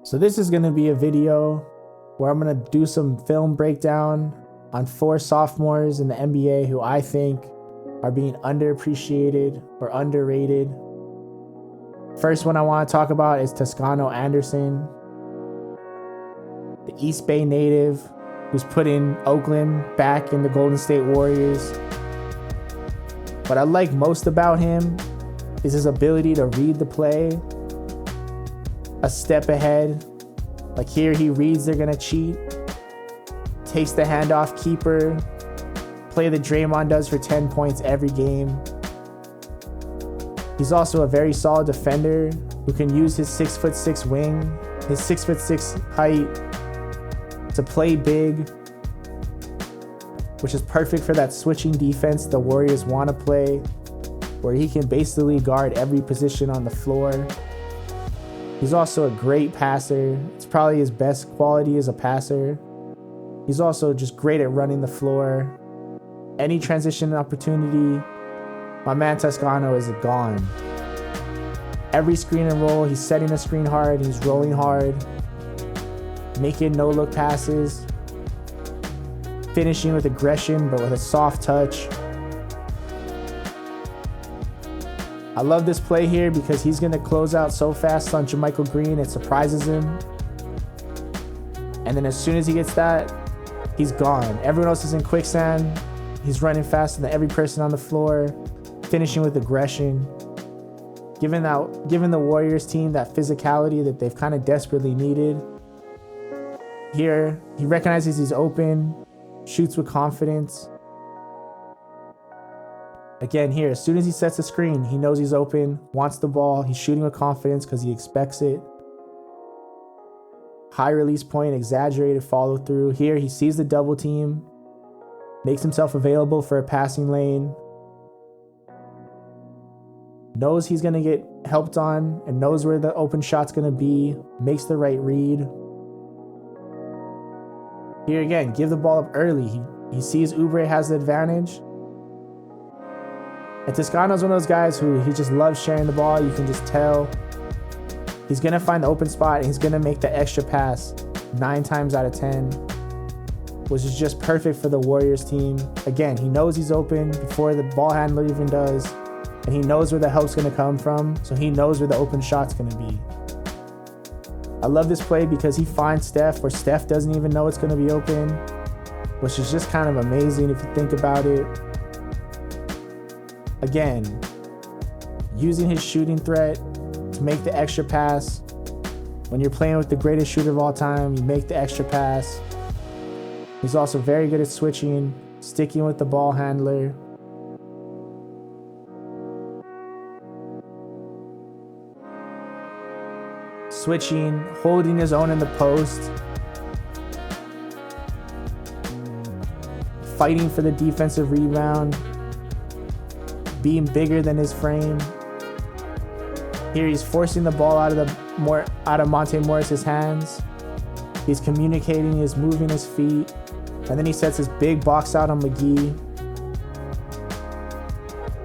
So this is going to be a video where I'm going to do some film breakdown on 4 sophomores in the NBA who I think are being underappreciated or underrated. First one I want to talk about is Toscano-Anderson, the East Bay native who's putting Oakland back in the Golden State Warriors. What I like most about him is his ability to read the play a step ahead. Like here, he reads they're gonna cheat, takes the handoff keeper, play that Draymond does for 10 points every game. He's also a very solid defender who can use his 6'6" wing, his 6'6" height to play big, which is perfect for that switching defense the Warriors want to play, where he can basically guard every position on the floor. He's also a great passer. It's probably his best quality as a passer. He's also just great at running the floor. Any transition opportunity, my man Toscano is gone. Every screen and roll, he's setting a screen hard, he's rolling hard, making no-look passes, finishing with aggression but with a soft touch. I love this play here because he's going to close out so fast on JaMychal Green, it surprises him. And then as soon as he gets that, he's gone. Everyone else is in quicksand. He's running faster than every person on the floor, finishing with aggression. Giving the Warriors team that physicality that they've kind of desperately needed. Here, he recognizes he's open, shoots with confidence. Again, here, as soon as he sets the screen, he knows he's open, wants the ball, he's shooting with confidence because he expects it. High release point, exaggerated follow through. Here, he sees the double team, makes himself available for a passing lane, knows he's going to get helped on and knows where the open shot's going to be, makes the right read. Here again, give the ball up early. He sees Oubre has the advantage. And Toscano's one of those guys who he just loves sharing the ball. You can just tell. He's going to find the open spot and he's going to make the extra pass 9 times out of 10, which is just perfect for the Warriors team. Again, he knows he's open before the ball handler even does, and he knows where the help's going to come from, so he knows where the open shot's going to be. I love this play because he finds Steph where Steph doesn't even know it's going to be open, which is just kind of amazing if you think about it. Again, using his shooting threat to make the extra pass. When you're playing with the greatest shooter of all time, you make the extra pass. He's also very good at switching, sticking with the ball handler. Switching, holding his own in the post. Fighting for the defensive rebound. Being bigger than his frame. Here he's forcing the ball out of Monte Morris's hands. He's communicating, he's moving his feet, and then he sets his big box out on McGee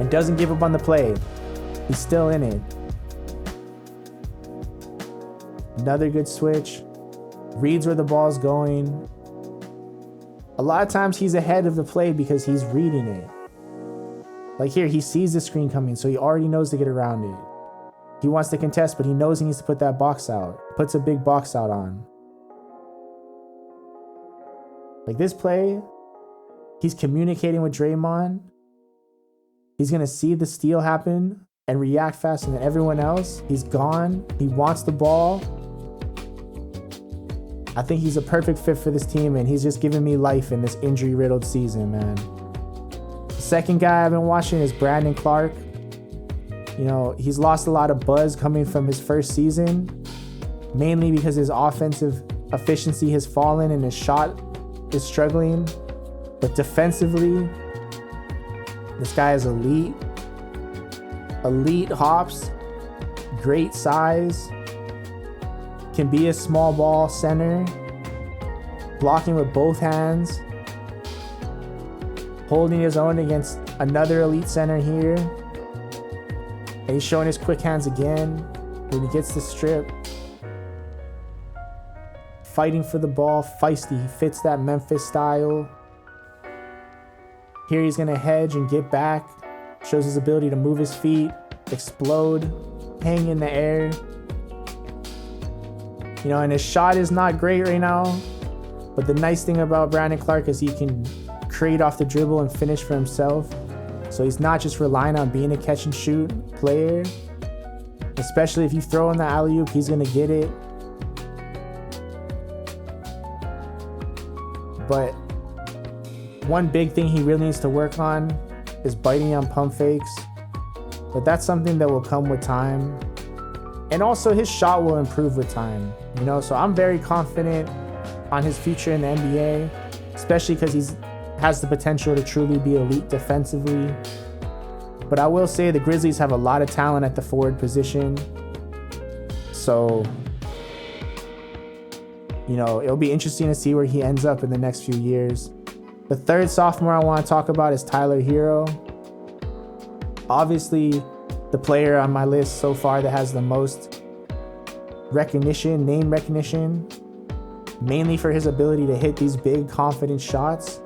and doesn't give up on the play. He's still in it. Another good switch. Reads where the ball's going. A lot of times he's ahead of the play because he's reading it. Like here, he sees the screen coming, so he already knows to get around it. He wants to contest, but he knows he needs to put that box out. Puts a big box out on. Like this play, he's communicating with Draymond. He's going to see the steal happen and react faster than everyone else. He's gone. He wants the ball. I think he's a perfect fit for this team, and he's just giving me life in this injury-riddled season, man. Second guy I've been watching is Brandon Clarke. You know, he's lost a lot of buzz coming from his first season, mainly because his offensive efficiency has fallen and his shot is struggling. But defensively, this guy is elite. Elite hops, great size, can be a small ball center, blocking with both hands, holding his own against another elite center here. And he's showing his quick hands again when he gets the strip. fighting for the ball, feisty. He fits that Memphis style. Here he's gonna hedge and get back. Shows his ability to move his feet, explode, hang in the air. You know, and his shot is not great right now. But the nice thing about Brandon Clarke is he can create off the dribble and finish for himself. So he's not just relying on being a catch and shoot player. Especially if you throw in the alley-oop, he's gonna get it. But one big thing he really needs to work on is biting on pump fakes. But that's something that will come with time. And also his shot will improve with time. You know, so I'm very confident on his future in the NBA, especially because he has the potential to truly be elite defensively. But I will say the Grizzlies have a lot of talent at the forward position. So, you know, it'll be interesting to see where he ends up in the next few years. The third sophomore I want to talk about is Tyler Herro. Obviously, the player on my list so far that has the most recognition, name recognition, mainly for his ability to hit these big, confident shots.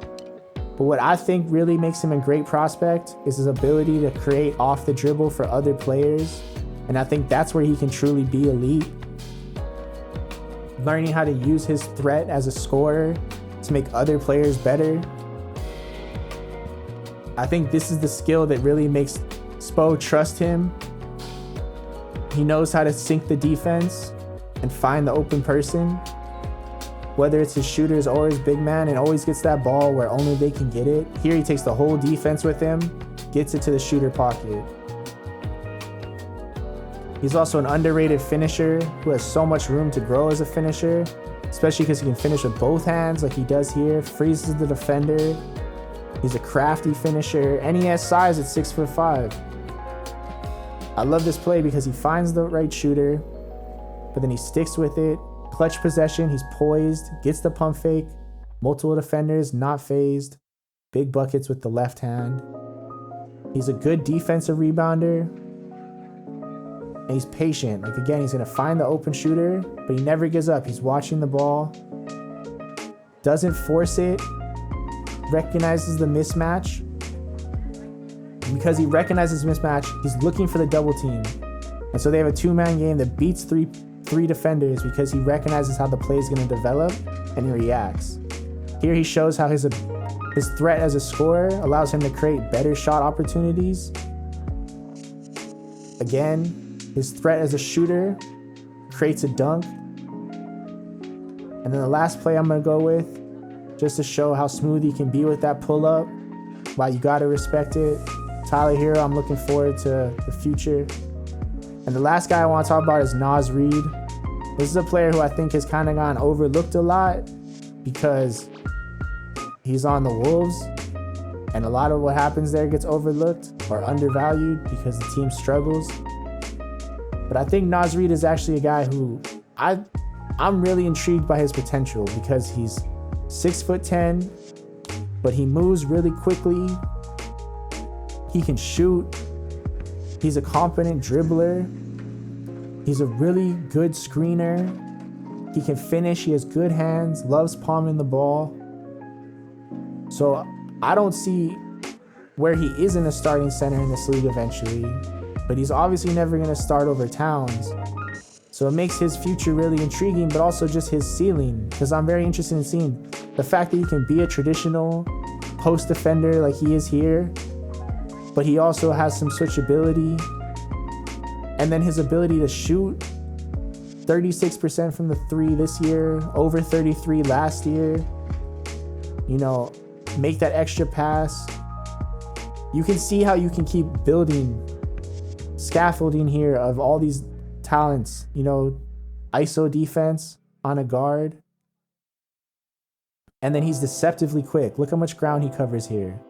But what I think really makes him a great prospect is his ability to create off the dribble for other players. And I think that's where he can truly be elite. Learning how to use his threat as a scorer to make other players better. I think this is the skill that really makes Spo trust him. He knows how to sync the defense and find the open person, whether it's his shooters or his big man, and always gets that ball where only they can get it. Here he takes the whole defense with him, gets it to the shooter pocket. He's also an underrated finisher who has so much room to grow as a finisher, especially because he can finish with both hands like he does here, freezes the defender. He's a crafty finisher, and he has size at 6'5". I love this play because he finds the right shooter, but then he sticks with it. Clutch possession, he's poised, gets the pump fake, multiple defenders, not phased, big buckets with the left hand. He's a good defensive rebounder, and he's patient. Like again, he's gonna find the open shooter, but he never gives up. He's watching the ball, doesn't force it, recognizes the mismatch. Because he recognizes mismatch, he's looking for the double team. And so they have a two-man game that beats three defenders because he recognizes how the play is going to develop and he reacts. Here he shows how his threat as a scorer allows him to create better shot opportunities. Again, his threat as a shooter creates a dunk. And then the last play I'm going to go with, just to show how smooth he can be with that pull-up. Wow, you got to respect it. Tyler Herro, I'm looking forward to the future. And the last guy I want to talk about is Naz Reid. This is a player who I think has kind of gotten overlooked a lot because he's on the Wolves, and a lot of what happens there gets overlooked or undervalued because the team struggles. But I think Naz Reid is actually a guy who I'm really intrigued by his potential because he's 6'10", but he moves really quickly. He can shoot. He's a competent dribbler. He's a really good screener. He can finish. He has good hands, loves palming the ball. So I don't see where he isn't a starting center in this league eventually, but he's obviously never going to start over Towns. So it makes his future really intriguing, but also just his ceiling, because I'm very interested in seeing the fact that he can be a traditional post defender like he is here, but he also has some switchability. And then his ability to shoot 36% from the three this year, over 33 last year. You know, make that extra pass. You can see how you can keep building scaffolding here of all these talents, you know, ISO defense on a guard. And then he's deceptively quick. Look how much ground he covers here.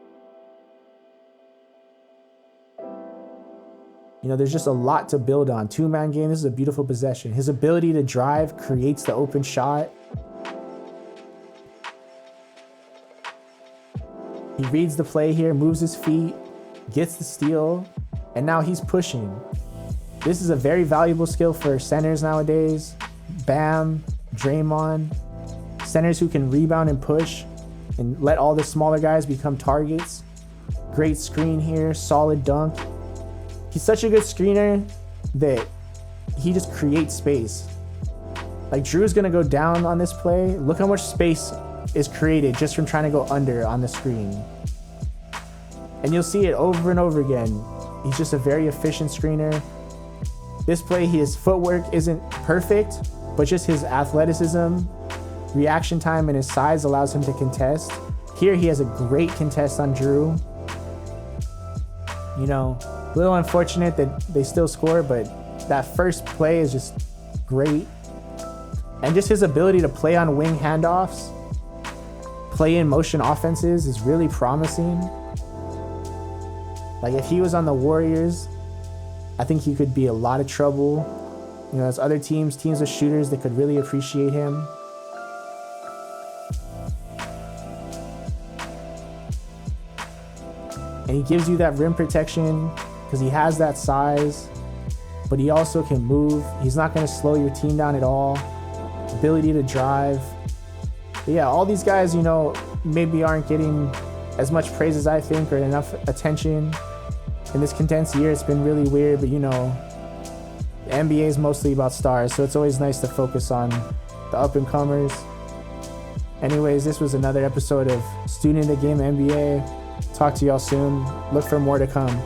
You know, there's just a lot to build on. Two-man game, this is a beautiful possession. His ability to drive creates the open shot. He reads the play here, moves his feet, gets the steal, and now he's pushing. This is a very valuable skill for centers nowadays. Bam, Draymond. Centers who can rebound and push and let all the smaller guys become targets. Great screen here, solid dunk. He's such a good screener that he just creates space. Like Drew's gonna go down on this play. Look how much space is created just from trying to go under on the screen. And you'll see it over and over again. He's just a very efficient screener. This play, his footwork isn't perfect, but just his athleticism, reaction time, and his size allows him to contest. Here he has a great contest on Drew. You know, a little unfortunate that they still score, but that first play is just great. And just his ability to play on wing handoffs, play in motion offenses is really promising. Like if he was on the Warriors, I think he could be a lot of trouble. You know, there's other teams with shooters that could really appreciate him. And he gives you that rim protection because he has that size, but he also can move. He's not going to slow your team down at all. Ability to drive. But yeah, all these guys, you know, maybe aren't getting as much praise as I think or enough attention. In this condensed year, it's been really weird, but you know, the NBA is mostly about stars, so it's always nice to focus on the up-and-comers. Anyways, this was another episode of Student of the Game NBA. Talk to y'all soon. Look for more to come.